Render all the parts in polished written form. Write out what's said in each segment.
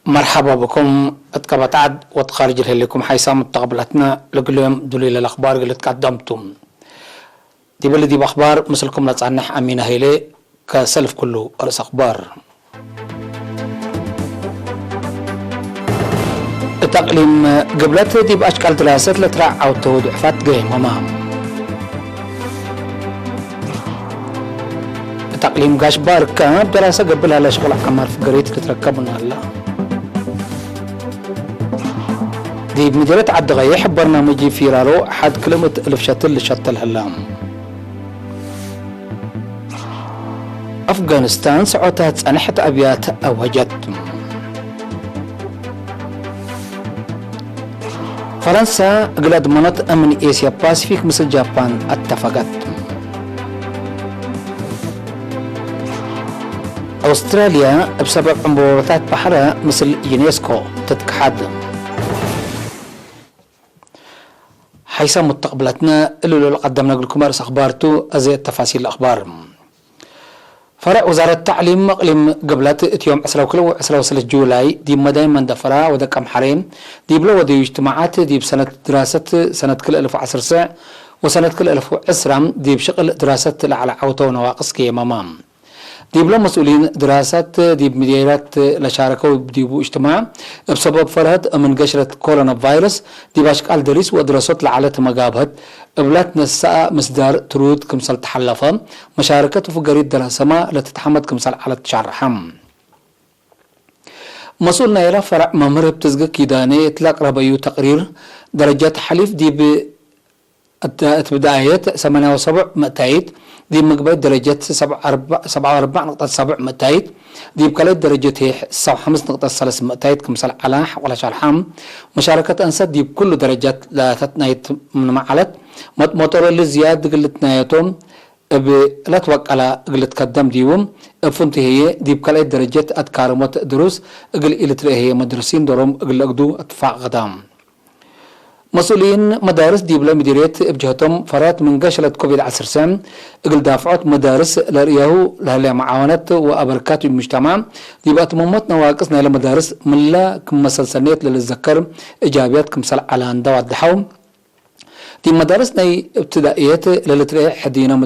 مرحبا بكم اتقبت عد وتخارج لكم حيسام تقبلتنا لكل دليل الاخبار اللي تقدمتم دي بلدي باخبار مثلكم لتصنح امينه هيلي كسلف كله رأس اخبار التقليم قبلت دي باشكال دراسات لترع او توضعفات جيم امام التقليم قاش باركا دراسة قبلها لشغل عمار في قريت كتركبنا الله دي بمديرة عبد غيح برنامجي في رارو حد كلمة ألف شتل لشتل هلام أفغانستان سعوتها تسانحت أبيات أوجت فرنسا قلت منط أمن إيسيا باسفيك مثل جابان اتفقت أستراليا بسبب عمبورتات بحرها مثل يونسكو تتكحد حيث مستقبلتنا اللي قدمنا لكم رأس أخبارتو أزي تفاصيل الأخبار فرع وزارة التعليم مقلم قبلت اتيوم 10 جولاي دي دايما دفرا ودك أم حريم دي بلو ودي اجتماعات دي بسنة دراسة سنة كل 1010 ساعة وسنة كل 1010 دي بشغل دراسة على عوتو ونواقص كي مامام دي بلا مسؤولين دراسات دي بمديرات لشاركوا بديبو اجتماع بسبب فرهد من قشرة كورونا فيروس دي باشكال دريس ودراسات لعالة مقابهت بلات نساء مصدر ترود كمسال تحلفا مشاركة في قريد دراسة ما لتتحمد كمسال على تشرحم مسؤولنا يلا فرع ممر بتزقى كيداني اطلاق ربيو تقرير درجات حليف دي بداية 87 متايد دي مقبل درجة 47.7 متايد دي بكالة درجة 5.3 متايد كمثال على ولا شرحام مشاركة أنسد دي بكل درجات لا تتنايت من معلت مطور اللي زياد قلت نايتهم لا توقع على قلت قدم ديوم فنتي هي دي بكالة درجة أتكارمات دروس قل إلى هي مدرسين دورهم قل أقدو أدفع غدام مسؤولين مدارس دي بلا مديرية بجهتهم فرات من قشلة كوفيد 10 اقل دافعات مدارس لرياهو لها معاونات وابركات المجتمع دي بقت ممت نواقصنا الى مدارس من لا كم سلسلنيت للذكر ايجابيات كمسال على اندوات دحوم دي مدارسنا ابتدائيات للتريح حدينا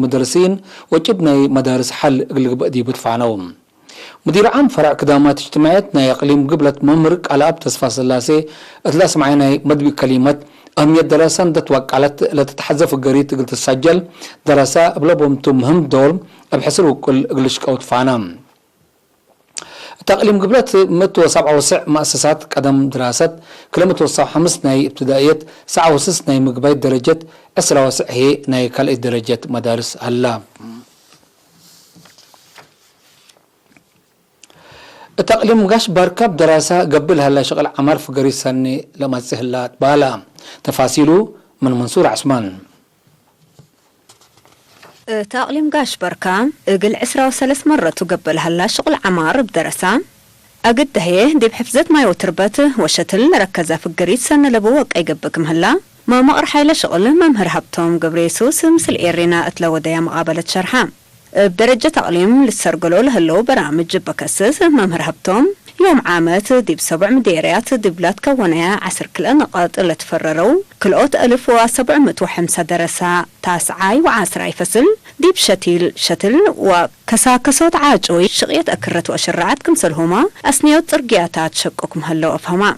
مدرسين وجبنا مدارس حل اقل دي بدفعناهم مدير عام فرع قدامات اجتماعاتنا يقليم قبلة ممرك على ابتصفى سلاسي اتلاس معينا مدبي كلمات أهمية دراسة تتوقعت لا تتحذف القريت قلت تسجل دراسة بلبهم مهم دول بحسروا كل قلش أو تفعنام تقليم قبلة متوسع وسع مؤسسات قدم دراسات كل متوسع 5 ناي ابتدائيات 9.6 ناي مقبايت درجة 10 هي ناي كل درجة مدارس هلا التقليم قاش بركب دراسة قبل هلا شغل عمر في قرية سني لما تسهلات بالا تفاصيله من منصور عثمان تقليم قاش بركة قل 13 مرة تقبل هلا شغل عمار بدراسة أقد هي دي بحفظت ما يوتربت وشتل ركزة في قرية سنة لبوك أي قبكم هلا ما مقر حيلة شغل ممهر هبتهم قبريسوس مثل إيرينا أتلو ديا مقابلة شرحام بدرجة تقليم للسرقلو لهلو برامج بكسس ممهر هبتهم يوم عامات دي ب7 مديريات دي بلاد كونيا 10 كل نقاط اللي تفرروا كلوت 1705 درسة تاسعاي وعاسراي فصل دي شتل وكساكسوت عاجوي شغيت أكرت وأشرعت كمسلهما أسنيوت ترقياتات شقكم هلو أفهما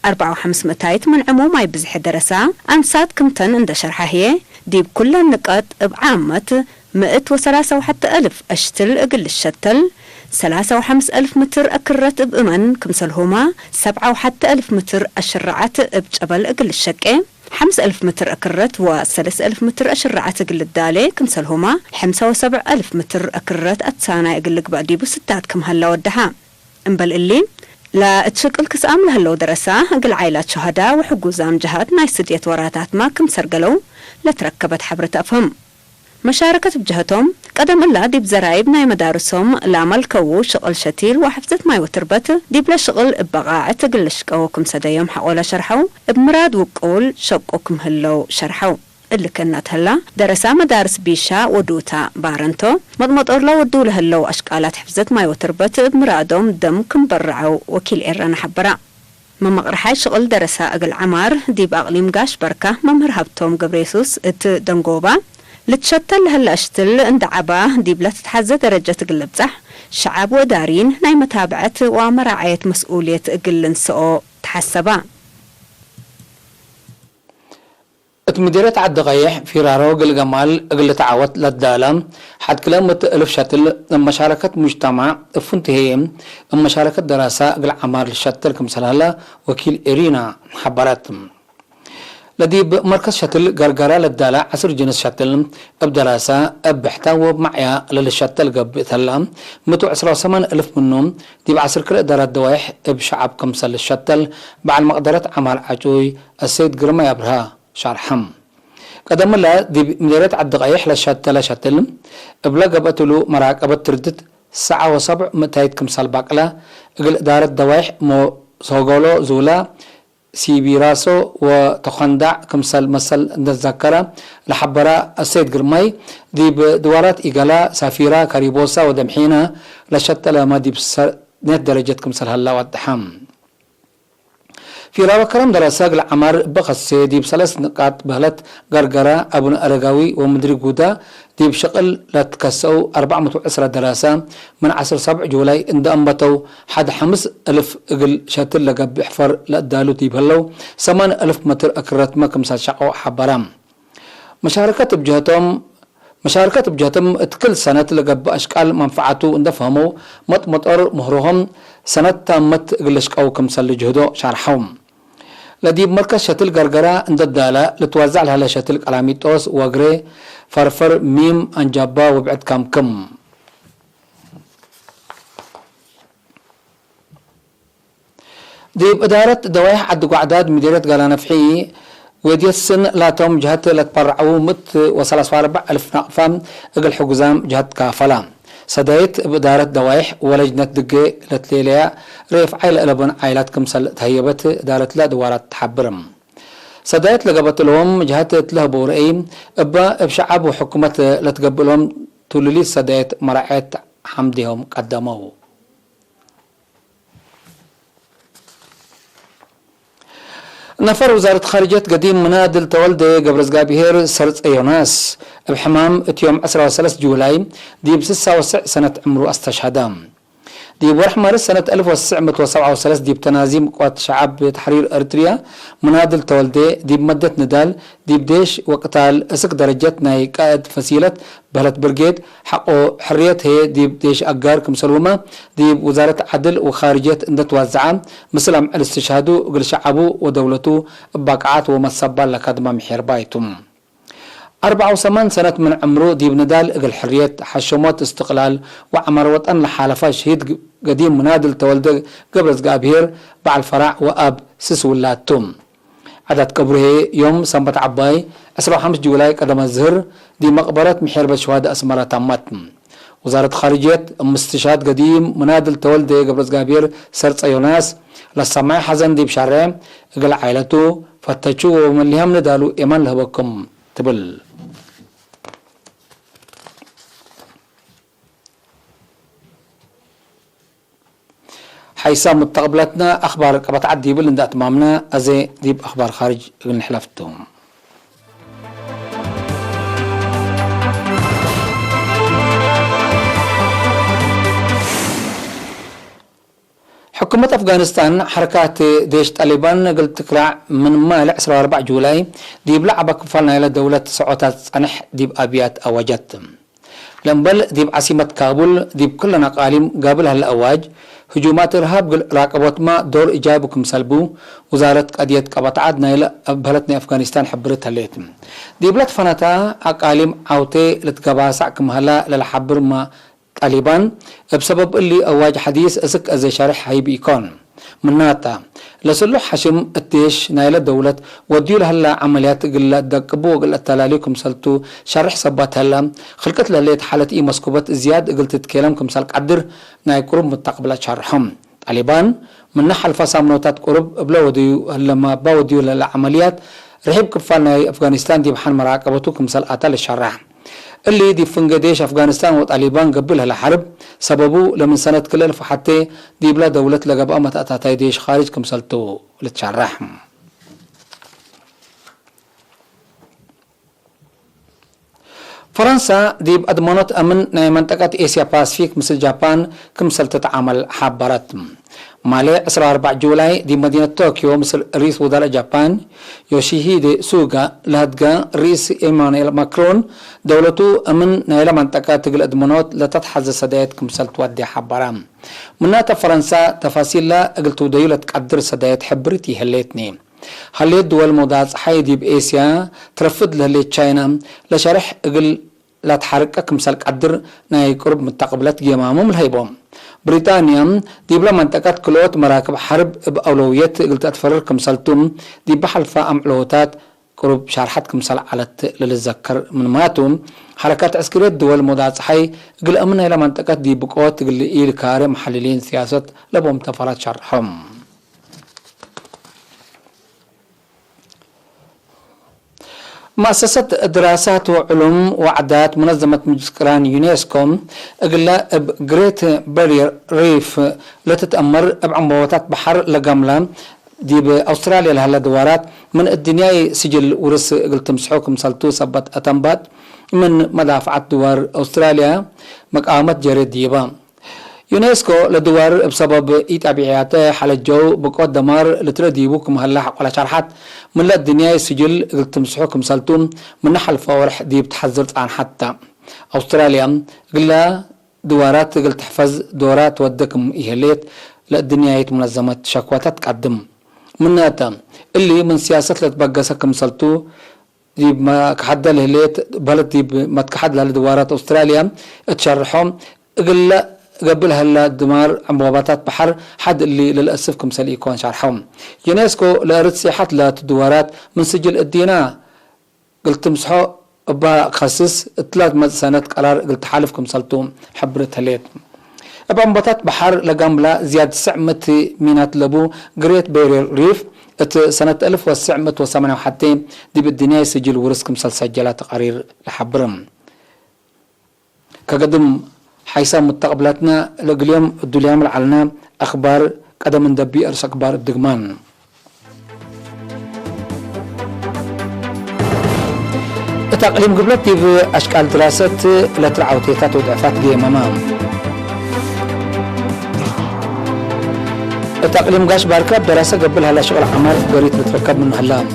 4.5 متايت من عموم أي بزح درسة أنسات كمتن عند شرحة هي دي بكل النقاط بعامة 103,000 أشتل أقل الشتل 3,500 متر أكرت بأمن كمسلهما 7,000 متر أشرعت بجبل أقل الشقة 5,000 متر أكرت و3,000 متر أشرعت أقل الدالي كمسلهما 5,700 متر أكرت أتسانا أقل بعدي بستات كم هلا ودها انبل اللي لا تشكل كسام لهلو درسة أقل عائلات شهداء وحقوزام جهات ناي سدية وراتات ما كم سرقلو لتركبت حبرة أفهم مشاركة بجهتهم قدم الله دي بزرايب ناي مدارسهم لعمل كو شغل شتيل وحفظت ماي وتربت دي بلا شغل ببغاعة تقل شقوكم سدايم حقولا شرحو بمراد وقول شقوكم هلو شرحو اللي كانت هلا درسا مدارس بيشا ودوتا بارنتو مضمضور لو ودو لهلو أشكالات حفظت ما يوتربت بمرادهم دم كم برعو وكيل إيران حبرا ممقرحاي شغل درسا أقل عمار ديب أقليم قاش بركة ممرهبتهم قبريسوس ات دنقوبا لتشتل هلا أشتل اندعبا ديب لا تتحزى درجة قلبزح شعب ودارين ناي متابعة ومراعية مسؤولية قل نسقو تحسبا مديرية عد غيح في رارو قل جمال قل تعوت للدالة حد كلمة ألف شتل مشاركة مجتمع فنتهيم مشاركة دراسة قل عمار الشتل كمثال وكيل إيرينا حبرات لدي مركز شتل قرقرة للدالة عصر جنس شتل بدراسة بحتوى معيا للشتل قب ثلا متو 10,000 منهم دي بعصر كل إدارة دوايح بشعب كمثال الشتل بعد مقدرة عمار عجوي السيد قرما يبرها شرحم قدم الله دي مديرية عد غيح لشتل بلا قبتلو مراقبة تردد ساعة وسبع متايد كمثال باقلا قل إدارة دوايح مو سوغولو زولا سيبيراسو وتخندع كمثال مثل نتذكره لحبرا السيد قرمي دي بدوارات إيقالا سافيرا كاريبوسا ودمحينا لشتل ما دي نت درجة كمثال هلا والدحام في راوة كرم دراسة العمار بخص دي بثلاث نقاط بهلت قرقرة أبو أرقاوي ومدري قودا دي بشغل لا تكسو 410 دراسة من 7 جولاي اند أنبتو حد 5,000 اقل شاتل لقى بحفر لأدالو دي بهلو 8,000 متر أكرت ما كمسال شقو حبرام مشاركة بجهتهم كل سنة لقى بأشكال منفعته اندفهموا مطر مهرهم سنة تامت قلشك أو كمسال جهدو شارحهم لدي مركز شتل قرقرة عند الدالة لتوزع لها شتل قلاميتوس وغري فرفر ميم انجابا وبعد كم دي بإدارة دوايح عد قعداد مديرية قلانفحي ودي السن لا توم جهت لتبرعوا مت وصل 4,000 نقفة اقل حجزام جهت كافلام سدايت بإدارة دوايح ولجنة دقي لتليليا ريف عائلة لبن عائلات كمسل تهيبت إدارة لا دوارات تحبرم سدايت لقبت لهم جهات تله بورئيم إبا بشعب وحكومة لتقبلهم تولي سدايت مراعية حمدهم قدموه نفر وزارة خارجية قديم منادل تولد قبرز قابيهير سرط يوناس بحمام اتيوم 13 جولاي دي بسسة سنة عمره استشهدام دي برحمر سنة 1937 دي بتنازيم قوات شعب تحرير اريتريا منادل تولد دي بمدة ندال دي بديش وقتال اسك درجات ناي قائد فسيلة بهلت برجيد حقو حرية هي دي بديش اقار كمسلومة دي وزارة عدل وخارجية اندت وزعام مسلم الاستشهادو قل شعبو ودولتو باقعات ومصبا لكادما محير بايتم 84 سنة من عمره دي بندال اقل حرية حشومات استقلال وعمر وطن لحالفة شهيد قديم منادل تولد قبرز قابير بعد الفرع واب سسولاتهم عدد قبره يوم سنبت عباي 15 جولاي قدم الزهر دي مقبرة محير بشهادة أسمرة تامت وزارة خارجية مستشهاد قديم منادل تولد قبرز قابير سرط يوناس للسماع حزن دي بشارع اقل عائلته فتشو ومن لهم ندالو ايمان لهبكم تبل حيسام متقبلتنا اخبار قبط عدي بل ندات مامنا ازي ديب اخبار خارج نحلفتهم حكومة أفغانستان حركات ديش طالبان قلت تكرع من مال 14 جولاي ديب لعبة كفالنا إلى دولة سعوتات صنح ديب أبيات أواجت لنبل ديب عاصمة كابول ديب كلنا قاليم قابلها الأواج هجومات إرهاب راقبت ما دور إجابكم سلبو وزارة قضية قبطعات نايلة بهلتنا أفغانستان حبرتها ليتم ديب لتفنتا أقاليم عوتي لتقباسع كمهلا للحبر ما طالبان بسبب اللي أواج حديث أسك أزي شارح هاي بيكون مناتا لسلو حشم التيش نايلة دولة وديو لهلا عمليات قلة دقبو قلة تلاليكم سلتو شارح صبات هلا خلقت لليت حالة إي مسكوبات زياد قلت تكلمكم سلق عدر ناي قرب متقبلات شارحهم طالبان من نحل فسامنوتات قرب بلا وديو هلا ما باوديو للعمليات رحب كفالنا أفغانستان دي بحال مراقبته كمثال قتل الشرح اللي دي فنجديش أفغانستان وطالبان قبلها الحرب سببه لمن سنة كل ألف حتى دي بلا دولة لقب أمت أتاتي ديش خارج كمثالته لتشرح فرنسا دي أضمنت أمن منطقة إسيا باسفيك مثل جابان كمثل تتعامل حبرت مالي 14 جولاي دي مدينة طوكيو مثل رئيس وزراء جابان يوشيهيدي سوغا لهدقا رئيس إيمانويل ماكرون دولته أمن نايلة منطقة تقل أدمنوت لتتحز سدايت كمثل تودي حبرام مناتا فرنسا تفاصيل لا قلتو ديولة تقدر سدايت حبرتي هليتني هليت دول مودات حيدي بإيسيا ترفض لهليت تشاينا لشرح اقل لا تحرك كمثل قدر ناي قرب متقبلت جمامهم الهيبوم بريطانيا دي بلا منطقة كلوت مراكب حرب بأولوية قلت أتفرر كمثلتم دي بحلفة أمعلوتات قرب شارحات كمثل على للذكر من ماتم حركات عسكرية دول مودات حي قل أمنا إلى منطقة دي بقوات قل إيل كاري محللين سياسة لبهم تفرات شرحهم مؤسسة دراسات وعلوم وعدات منظمة مجسكران يونسكو اقلا بجريت بارير ريف لتتأمر بعمبوتات بحر لقاملا دي بأستراليا لها دوارات من الدنيا سجل ورس قلت مسحوكم سلطو سبت أتنبات من مدافعة دوار أستراليا مقامت جريد ديبا يونسكو لدوار بسبب إتابعياته حال الجو بقوة دمار لترديبوكم هلا ولا شرحات من الدنيا سجل قلت مسحوكم سلطون من نحل فورح دي بتحذرت عن حتى أستراليا قلا دوارات قلت تحفظ دورات ودكم إهليت للدنيا منظمة شكواتات تقدم مناتا اللي من سياسة لتبقسكم سلطو دي ما كحد لهليت بلد دي ما تكحد لدوارات أستراليا تشرحهم قلا قبل هلا دمار عمبوباتات بحر حد اللي للأسف كمثال يكون شرحهم يونسكو لأرد سياحات لا تدوارات من سجل الدينا قلت مسحو أبا خصص 3 سنوات قرار قلت حالف كمثالتهم حبرت هليت أبا عمبوباتات بحر لقاملا زياد 900 مينات لبو جريت بيرير ريف سنة 1908 حتى دي بالدنيا سجل ورس كمثال سجلات تقارير لحبرم كقدم حيث متقبلاتنا لقليوم الدوليام العلنا أخبار قدم ندبي أرس أخبار الدقمان التقليم قبلت بأشكال دراسة لترعوتيتات وضعفات دي ممام التقليم قاش باركب دراسة قبلها لشغل عمال قريت لتركب من هلام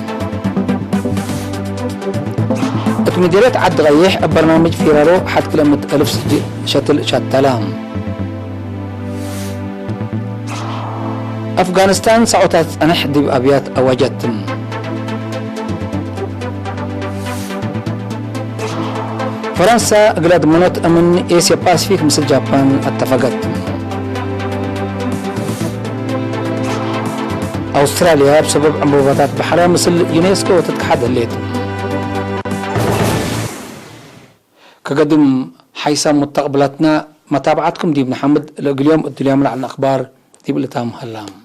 مديرية عد غيح برنامج فيرارو حد كلمة 1000 شتل شتلام أفغانستان سعوتات أنحدي بأبيات أوجدتم فرنسا أقلاد منوت أمن إيسيا باسفيك مثل جابان اتفقت أستراليا بسبب عمبوباتات بحرها مثل يونسكو وتتكحد الليت كقدم حيث متقبلاتنا متابعتكم دي بن حمد اليوم الدليام على الأخبار دي بلتام هلام